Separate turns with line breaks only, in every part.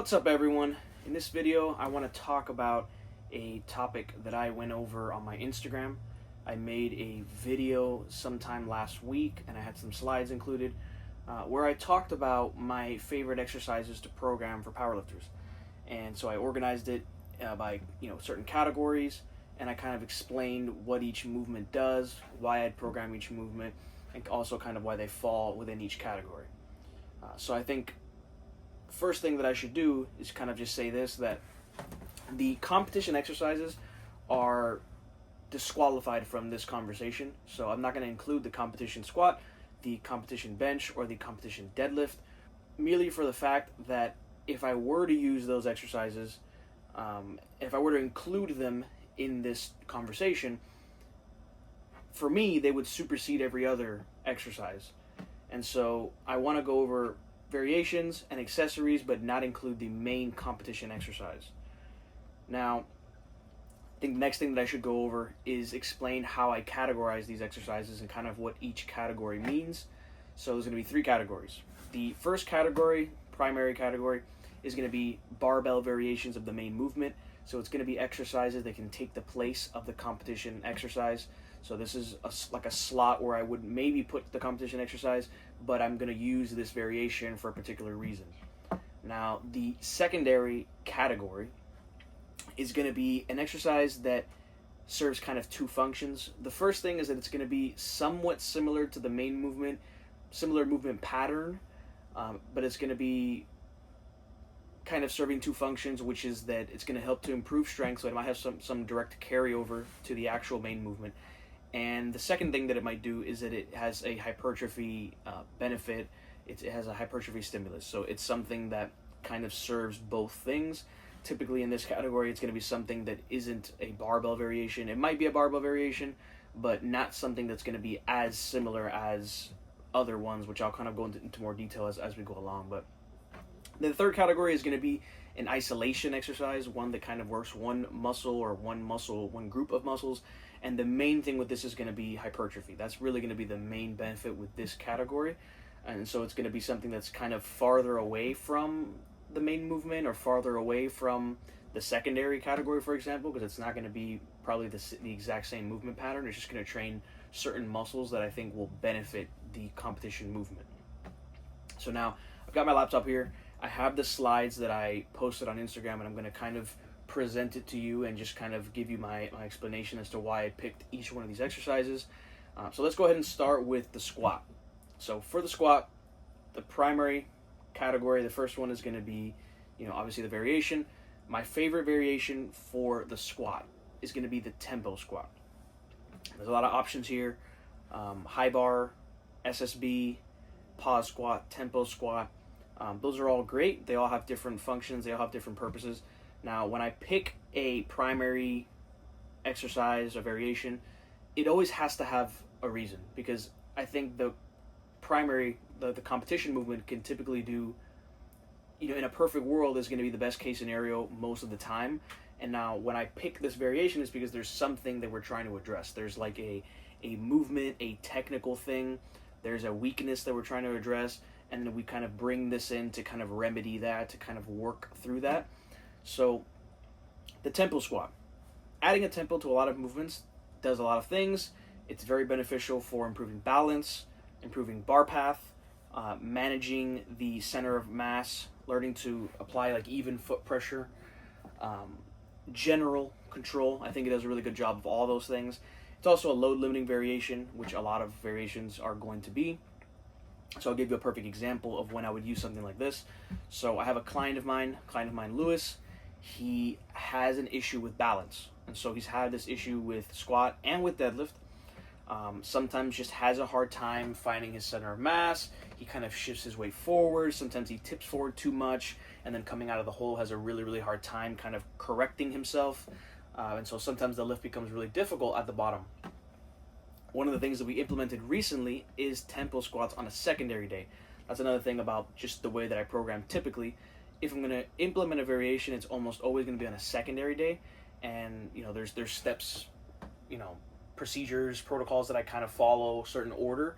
What's up, everyone? In this video I want to talk about a topic that I went over on my Instagram. I made a video sometime last week and I had some slides included where I talked about my favorite exercises to program for powerlifters. And so I organized it by certain categories, and I kind of explained what each movement does, why I'd program each movement, and also kind of why they fall within each category. So I think first thing that I should do is kind of just say this, that the competition exercises are disqualified from this conversation. So I'm not going to include the competition squat, the competition bench, or the competition deadlift, merely for the fact that if I were to use those exercises, if I were to include them in this conversation, for me, they would supersede every other exercise. And so I want to go over variations and accessories, but not include the main competition exercise. Now, I think the next thing that I should go over is explain how I categorize these exercises and kind of what each category means. So there's going to be three categories. The first category, primary category, is going to be barbell variations of the main movement. So it's going to be exercises that can take the place of the competition exercise. So this is like a slot where I would maybe put the competition exercise, but I'm going to use this variation for a particular reason. Now, the secondary category is going to be an exercise that serves kind of two functions. The first thing is that it's going to be somewhat similar to the main movement, similar movement pattern, but it's going to be kind of serving two functions, which is that it's going to help to improve strength, so it might have some direct carryover to the actual main movement. And the second thing that it might do is that it has a hypertrophy benefit. It has a hypertrophy stimulus. So it's something that kind of serves both things. Typically in this category, it's going to be something that isn't a barbell variation. It might be a barbell variation, but not something that's going to be as similar as other ones, which I'll kind of go into more detail as we go along. But the third category is going to be an isolation exercise, one that kind of works one group of muscles. And the main thing with this is going to be hypertrophy. That's really going to be the main benefit with this category. And so it's going to be something that's kind of farther away from the main movement or farther away from the secondary category, for example, because it's not going to be probably the exact same movement pattern. It's just going to train certain muscles that I think will benefit the competition movement. So now I've got my laptop here. I have the slides that I posted on Instagram, and I'm going to kind of present it to you and just kind of give you my explanation as to why I picked each one of these exercises. So let's go ahead and start with the squat. So for the squat, the primary category, the first one is going to be, obviously the variation. My favorite variation for the squat is going to be the tempo squat. There's a lot of options here. High bar, SSB, pause squat, tempo squat. Those are all great. They all have different functions. They all have different purposes. Now, when I pick a primary exercise or variation, it always has to have a reason, because I think the primary, the competition movement can typically do, in a perfect world, is going to be the best case scenario most of the time. And now when I pick this variation, it's because there's something that we're trying to address. There's like a movement, a technical thing. There's a weakness that we're trying to address. And then we kind of bring this in to kind of remedy that, to kind of work through that. So the tempo squat, adding a tempo to a lot of movements does a lot of things. It's very beneficial for improving balance, improving bar path, managing the center of mass, learning to apply like even foot pressure, general control. I think it does a really good job of all those things. It's also a load limiting variation, which a lot of variations are going to be. So I'll give you a perfect example of when I would use something like this. So I have a client of mine, Lewis. He has an issue with balance. And so he's had this issue with squat and with deadlift. Sometimes just has a hard time finding his center of mass. He kind of shifts his weight forward. Sometimes he tips forward too much, and then coming out of the hole has a really, really hard time kind of correcting himself. And so sometimes the lift becomes really difficult at the bottom. One of the things that we implemented recently is tempo squats on a secondary day. That's another thing about just the way that I program typically. If I'm going to implement a variation, it's almost always going to be on a secondary day. And, there's steps, procedures, protocols that I kind of follow, certain order.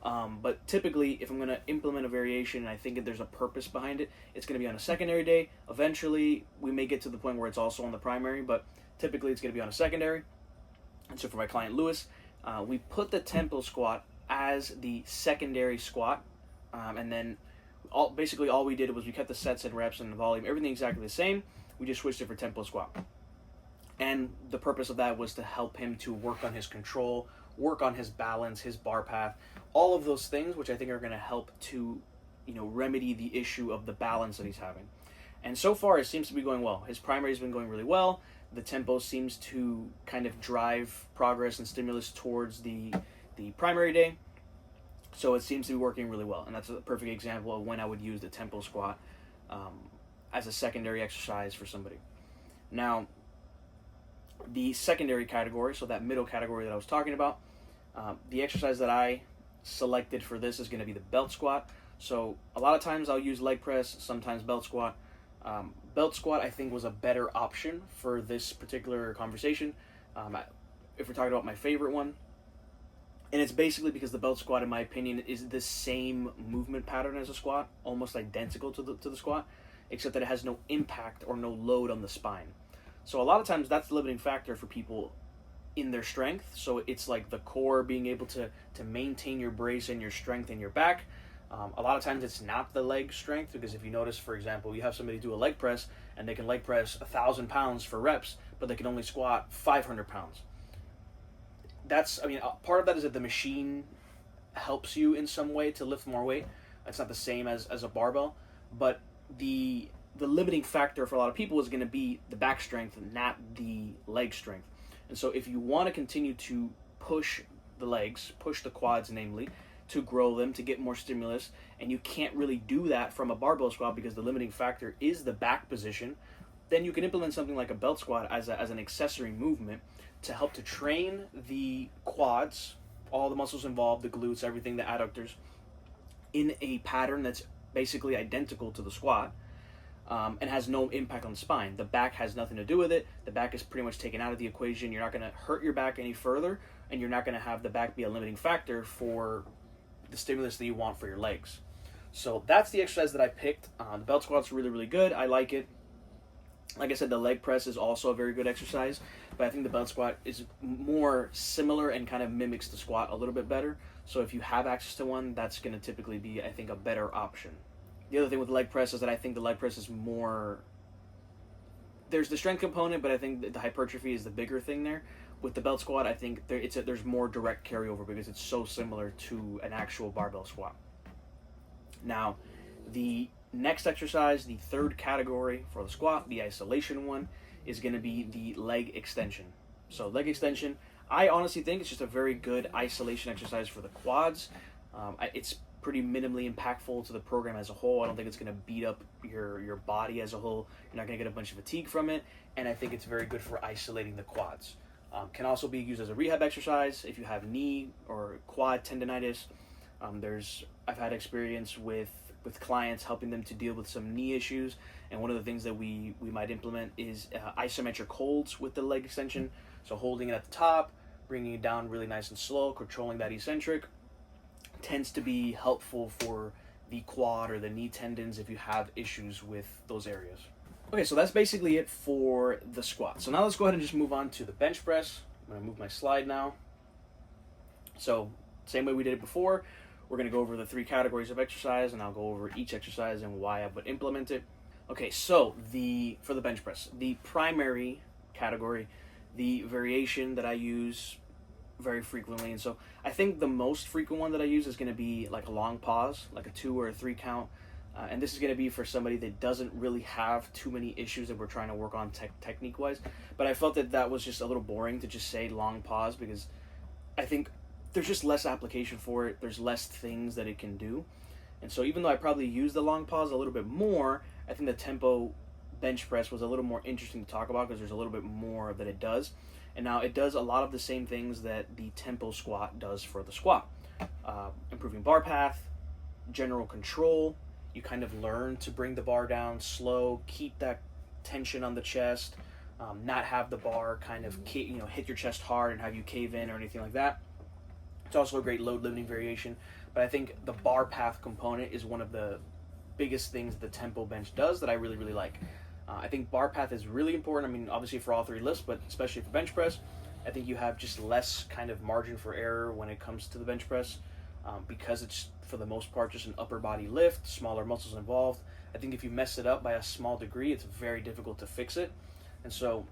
But typically, if I'm going to implement a variation and I think that there's a purpose behind it, it's going to be on a secondary day. Eventually, we may get to the point where it's also on the primary, but typically it's going to be on a secondary. And so for my client Lewis, we put the tempo squat as the secondary squat, and then basically all we did was we kept the sets and reps and the volume, everything exactly the same. We just switched it for tempo squat. And the purpose of that was to help him to work on his control, work on his balance, his bar path, all of those things, which I think are going to help to, remedy the issue of the balance that he's having. And so far, it seems to be going well. His primary has been going really well. The tempo seems to kind of drive progress and stimulus towards the primary day. So it seems to be working really well. And that's a perfect example of when I would use the tempo squat as a secondary exercise for somebody. Now, the secondary category, so that middle category that I was talking about, the exercise that I selected for this is going to be the belt squat. So a lot of times I'll use leg press, sometimes belt squat. Belt squat I think was a better option for this particular conversation. If we're talking about my favorite one, and it's basically because the belt squat, in my opinion, is the same movement pattern as a squat, almost identical to the squat, except that it has no impact or no load on the spine. So a lot of times that's the limiting factor for people in their strength. So it's like the core being able to maintain your brace and your strength in your back. A lot of times it's not the leg strength, because if you notice, for example, you have somebody do a leg press and they can leg press 1,000 pounds for reps, but they can only squat 500 pounds. Part of that is that the machine helps you in some way to lift more weight. It's not the same as a barbell, but the limiting factor for a lot of people is going to be the back strength, not the leg strength. And so if you want to continue to push the legs, push the quads namely, to grow them, to get more stimulus, and you can't really do that from a barbell squat because the limiting factor is the back position, then you can implement something like a belt squat as an accessory movement to help to train the quads, all the muscles involved, the glutes, everything, the adductors, in a pattern that's basically identical to the squat, and has no impact on the spine. The back has nothing to do with it. The back is pretty much taken out of the equation. You're not going to hurt your back any further, and you're not going to have the back be a limiting factor for the stimulus that you want for your legs. So that's the exercise that I picked. The belt squat's really, really good. I like it. Like I said, the leg press is also a very good exercise, but I think the belt squat is more similar and kind of mimics the squat a little bit better. So if you have access to one, that's going to typically be, I think, a better option. The other thing with the leg press is that I think the leg press is more... There's the strength component, but I think the hypertrophy is the bigger thing there. With the belt squat, I think there's more direct carryover because it's so similar to an actual barbell squat. Now, the next exercise, the third category for the squat, the isolation one, is going to be the leg extension. So leg extension, I honestly think it's just a very good isolation exercise for the quads. It's pretty minimally impactful to the program as a whole. I don't think it's going to beat up your body as a whole. You're not going to get a bunch of fatigue from it, and I think it's very good for isolating the quads. Can also be used as a rehab exercise if you have knee or quad tendonitis. I've had experience with clients helping them to deal with some knee issues, and one of the things that we might implement is isometric holds with the leg extension. So holding it at the top, bringing it down really nice and slow, controlling that eccentric, tends to be helpful for the quad or the knee tendons if you have issues with those areas. Okay, so that's basically it for the squat. So now let's go ahead and just move on to the bench press. I'm going to move my slide now. So same way we did it before, we're going to go over the three categories of exercise, and I'll go over each exercise and why I would implement it. Okay, so for the bench press, the primary category, the variation that I use very frequently, and so I think the most frequent one that I use is going to be like a long pause, like a 2 or a 3 count. And this is going to be for somebody that doesn't really have too many issues that we're trying to work on technique-wise. But I felt that was just a little boring to just say long pause, because I think there's just less application for it. There's less things that it can do. And so even though I probably use the long pause a little bit more, I think the tempo bench press was a little more interesting to talk about because there's a little bit more that it does. And now it does a lot of the same things that the tempo squat does for the squat. Improving bar path, general control. You kind of learn to bring the bar down slow, keep that tension on the chest, not have the bar kind of hit your chest hard and have you cave in or anything like that. It's also a great load limiting variation, but I think the bar path component is one of the biggest things the tempo bench does that I really, really like. I think bar path is really important. I mean, obviously for all three lifts, but especially for bench press, I think you have just less kind of margin for error when it comes to the bench press, because it's for the most part just an upper body lift, smaller muscles involved. I think if you mess it up by a small degree, it's very difficult to fix it. And so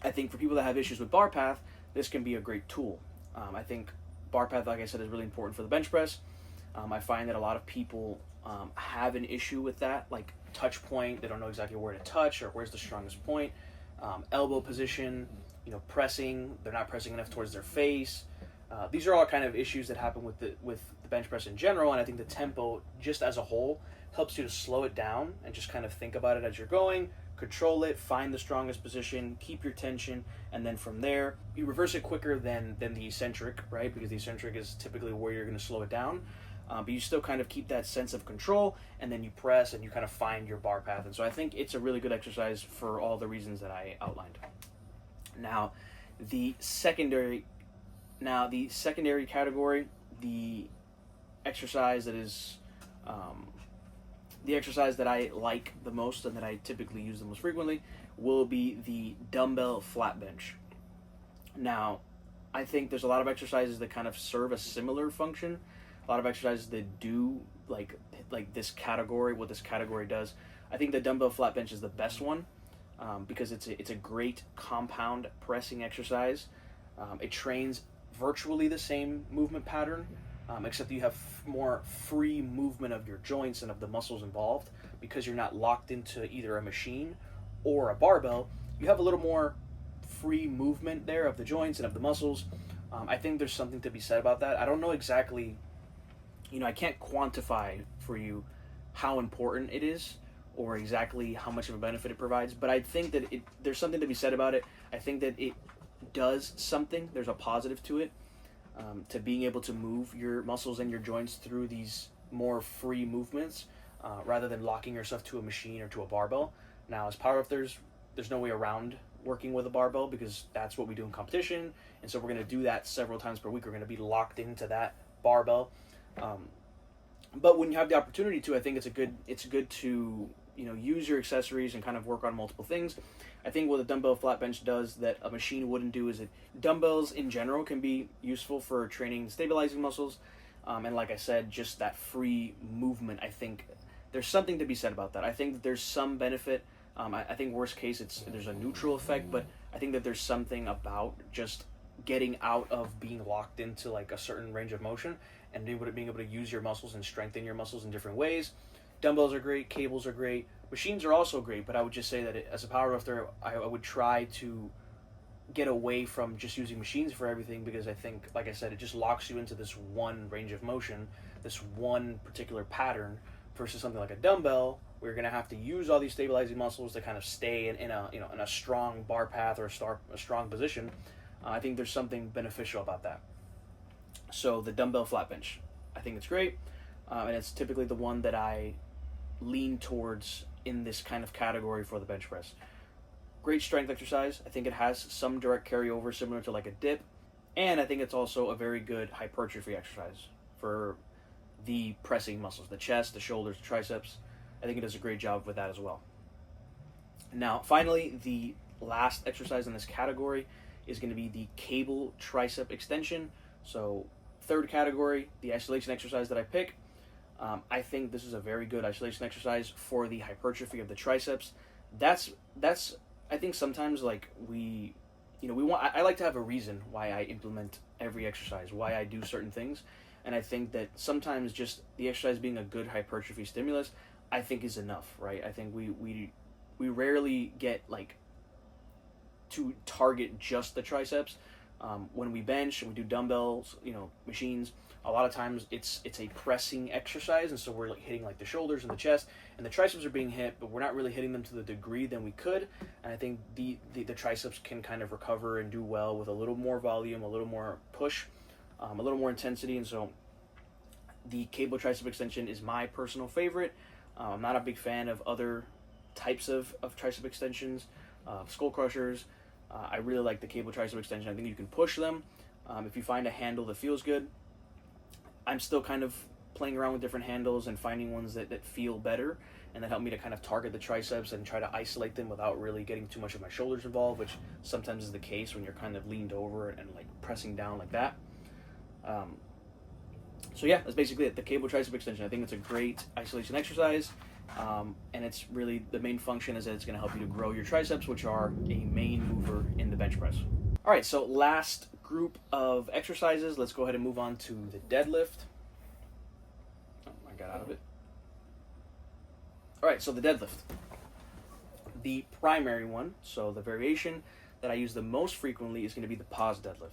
I think for people that have issues with bar path, this can be a great tool. I think bar path, like I said, is really important for the bench press. I find that a lot of people have an issue with that, like touch point. They don't know exactly where to touch or where's the strongest point. Elbow position, pressing. They're not pressing enough towards their face. These are all kind of issues that happen with the bench press in general, and I think the tempo, just as a whole, helps you to slow it down and just kind of think about it as you're going, control it, find the strongest position, keep your tension, and then from there, you reverse it quicker than the eccentric, right? Because the eccentric is typically where you're going to slow it down. But you still kind of keep that sense of control, and then you press and you kind of find your bar path. And so I think it's a really good exercise for all the reasons that I outlined. Now, the secondary category, the exercise that is the exercise that I like the most and that I typically use the most frequently will be the dumbbell flat bench. Now, I think there's a lot of exercises that kind of serve a similar function. A lot of exercises that do like this category, what this category does. I think the dumbbell flat bench is the best one because it's a great compound pressing exercise. It trains virtually the same movement pattern, except you have more free movement of your joints and of the muscles involved because you're not locked into either a machine or a barbell. You have a little more free movement there of the joints and of the muscles. I think there's something to be said about that. I don't know exactly, I can't quantify for you how important it is or exactly how much of a benefit it provides, but I think that there's something to be said about it. I think that it does something. There's a positive to it, to being able to move your muscles and your joints through these more free movements rather than locking yourself to a machine or to a barbell. Now, as powerlifters, there's no way around working with a barbell because that's what we do in competition, and so we're going to do that several times per week. We're going to be locked into that barbell. But when you have the opportunity to, I think it's good to use your accessories and kind of work on multiple things. I think what the dumbbell flat bench does that a machine wouldn't do is dumbbells in general can be useful for training stabilizing muscles, and like I said, just that free movement. I think there's something to be said about that. I think that there's some benefit. I think worst case there's a neutral effect, but I think that there's something about just getting out of being locked into like a certain range of motion and being able to use your muscles and strengthen your muscles in different ways. Dumbbells are great, cables are great, machines are also great, but I would just say that as a powerlifter, I would try to get away from just using machines for everything because I think, like I said, it just locks you into this one range of motion, this one particular pattern, versus something like a dumbbell where you're going to have to use all these stabilizing muscles to kind of stay in a strong bar path or a strong position. I think there's something beneficial about that. So the dumbbell flat bench, I think it's great, and it's typically the one that I lean towards in this kind of category for the bench press. Great strength exercise. I think it has some direct carryover similar to like a dip, and I think it's also a very good hypertrophy exercise for the pressing muscles, the chest, the shoulders, the triceps. I think it does a great job with that as well. Now, finally, the last exercise in this category is going to be the cable tricep extension. So, third category, the isolation exercise that I pick. I think this is a very good isolation exercise for the hypertrophy of the triceps. That's I think sometimes like I like to have a reason why I implement every exercise, why I do certain things, and I think that sometimes just the exercise being a good hypertrophy stimulus, I think is enough, right? I think we rarely get like to target just the triceps. When we bench and we do dumbbells, machines, a lot of times it's a pressing exercise, and so we're like hitting like the shoulders and the chest, and the triceps are being hit, but we're not really hitting them to the degree than we could. And I think the triceps can kind of recover and do well with a little more volume, a little more push, a little more intensity. And so the cable tricep extension is my personal favorite. I'm not a big fan of other types of tricep extensions, skull crushers. I really like the cable tricep extension. I think you can push them. If you find a handle that feels good, I'm still kind of playing around with different handles and finding ones that feel better and that help me to kind of target the triceps and try to isolate them without really getting too much of my shoulders involved, which sometimes is the case when you're kind of leaned over and like pressing down like that. So yeah, that's basically it. The cable tricep extension. I think it's a great isolation exercise, and it's really the main function is that it's going to help you to grow your triceps, which are a main mover in the bench press. All right, so last group of exercises. Let's go ahead and move on to the deadlift. Oh, I got out of it. All right, so the deadlift. The primary one, so the variation that I use the most frequently is going to be the pause deadlift.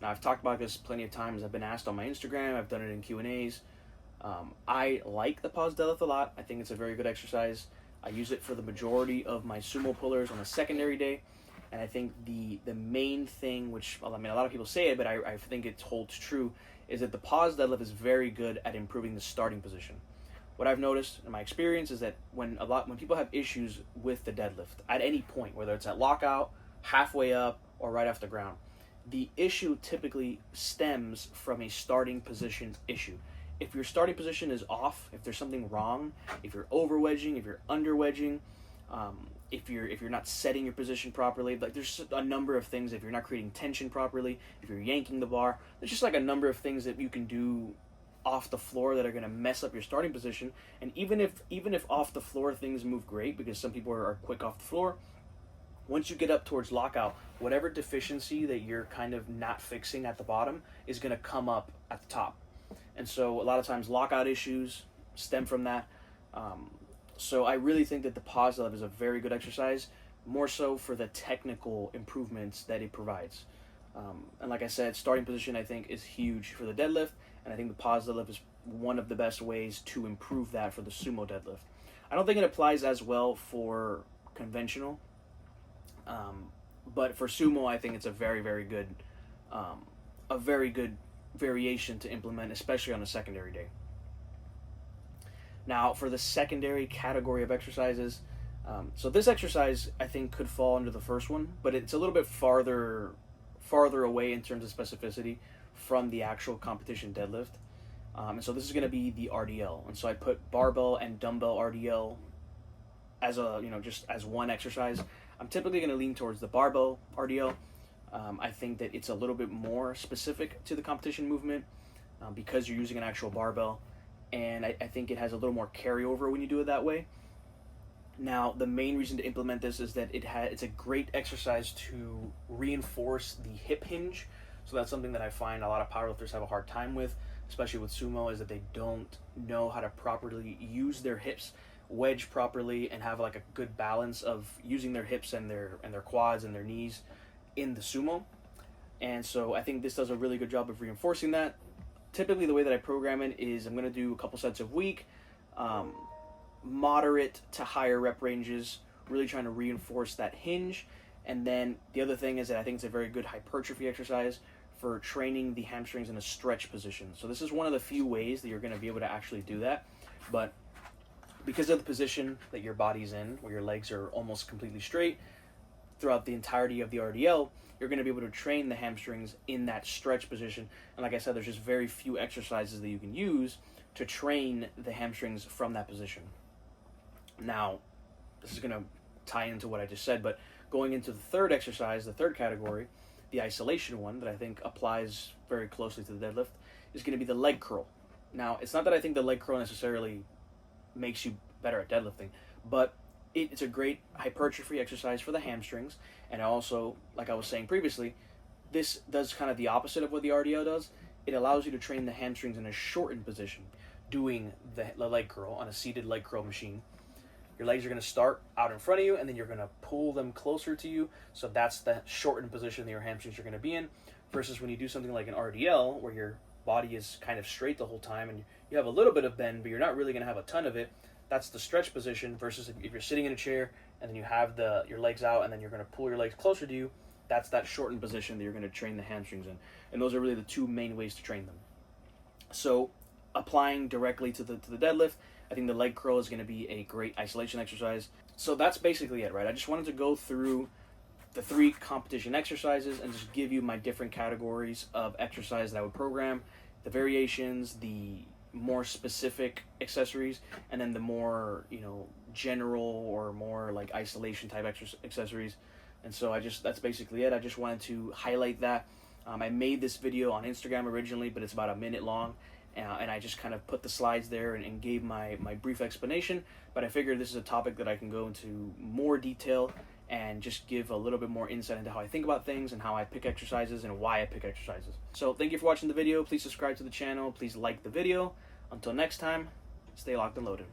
Now, I've talked about this plenty of times. I've been asked on my Instagram. I've done it in Q&As. I like the pause deadlift a lot. I think it's a very good exercise. I use it for the majority of my sumo pullers on a secondary day. And I think the main thing, which, I mean, a lot of people say it, but I think it holds true, is that the pause deadlift is very good at improving the starting position. What I've noticed in my experience is that when people have issues with the deadlift at any point, whether it's at lockout, halfway up, or right off the ground, the issue typically stems from a starting position issue. If your starting position is off, if there's something wrong, if you're over wedging, if you're under wedging, if you're not setting your position properly, like there's a number of things. If you're not creating tension properly, if you're yanking the bar, there's just like a number of things that you can do off the floor that are going to mess up your starting position. And even if off the floor things move great, because some people are quick off the floor, once you get up towards lockout, whatever deficiency that you're kind of not fixing at the bottom is going to come up at the top. And so a lot of times lockout issues stem from that. So I really think that the pause deadlift is a very good exercise, more so for the technical improvements that it provides. And like I said, starting position I think is huge for the deadlift, and I think the pause deadlift is one of the best ways to improve that for the sumo deadlift. I don't think it applies as well for conventional, but for sumo I think it's a very, very good variation to implement, especially on a secondary day. Now, for the secondary category of exercises, so this exercise I think could fall under the first one, but it's a little bit farther away in terms of specificity from the actual competition deadlift. And so this is going to be the RDL. And so I put barbell and dumbbell RDL as just as one exercise. I'm typically going to lean towards the barbell RDL. I think that it's a little bit more specific to the competition movement because you're using an actual barbell. And I think it has a little more carryover when you do it that way. Now, the main reason to implement this is that it's a great exercise to reinforce the hip hinge. So that's something that I find a lot of powerlifters have a hard time with, especially with sumo, is that they don't know how to properly use their hips, wedge properly, and have like a good balance of using their hips and their quads and their knees in the sumo. And so I think this does a really good job of reinforcing that. Typically the way that I program it is I'm going to do a couple sets a week, moderate to higher rep ranges, really trying to reinforce that hinge. And then the other thing is that I think it's a very good hypertrophy exercise for training the hamstrings in a stretch position. So this is one of the few ways that you're going to be able to actually do that. But because of the position that your body's in, where your legs are almost completely straight throughout the entirety of the RDL, you're going to be able to train the hamstrings in that stretch position. And like I said, there's just very few exercises that you can use to train the hamstrings from that position. Now, this is going to tie into what I just said, but going into the third exercise, the third category, the isolation one that I think applies very closely to the deadlift, is going to be the leg curl. Now, it's not that I think the leg curl necessarily makes you better at deadlifting, but it's a great hypertrophy exercise for the hamstrings. And also, like I was saying previously, this does kind of the opposite of what the RDL does. It allows you to train the hamstrings in a shortened position, doing the leg curl on a seated leg curl machine. Your legs are going to start out in front of you, and then you're going to pull them closer to you. So that's the shortened position that your hamstrings are going to be in, versus when you do something like an RDL, where your body is kind of straight the whole time, and you have a little bit of bend, but you're not really going to have a ton of it. That's the stretch position, versus if you're sitting in a chair and then you have your legs out and then you're going to pull your legs closer to you, that's that shortened position that you're going to train the hamstrings in. And those are really the two main ways to train them. So applying directly to the deadlift, I think the leg curl is going to be a great isolation exercise. So that's basically it, right? I just wanted to go through the 3 competition exercises and just give you my different categories of exercise that I would program, the variations, the more specific accessories, and then the more, general or more like isolation type accessories. And so that's basically it. I just wanted to highlight that. I made this video on Instagram originally, but it's about a minute long, and I just kind of put the slides there and gave my brief explanation. But I figured this is a topic that I can go into more detail and just give a little bit more insight into how I think about things and how I pick exercises and why I pick exercises. So thank you for watching the video. Please subscribe to the channel. Please like the video. Until next time, stay locked and loaded.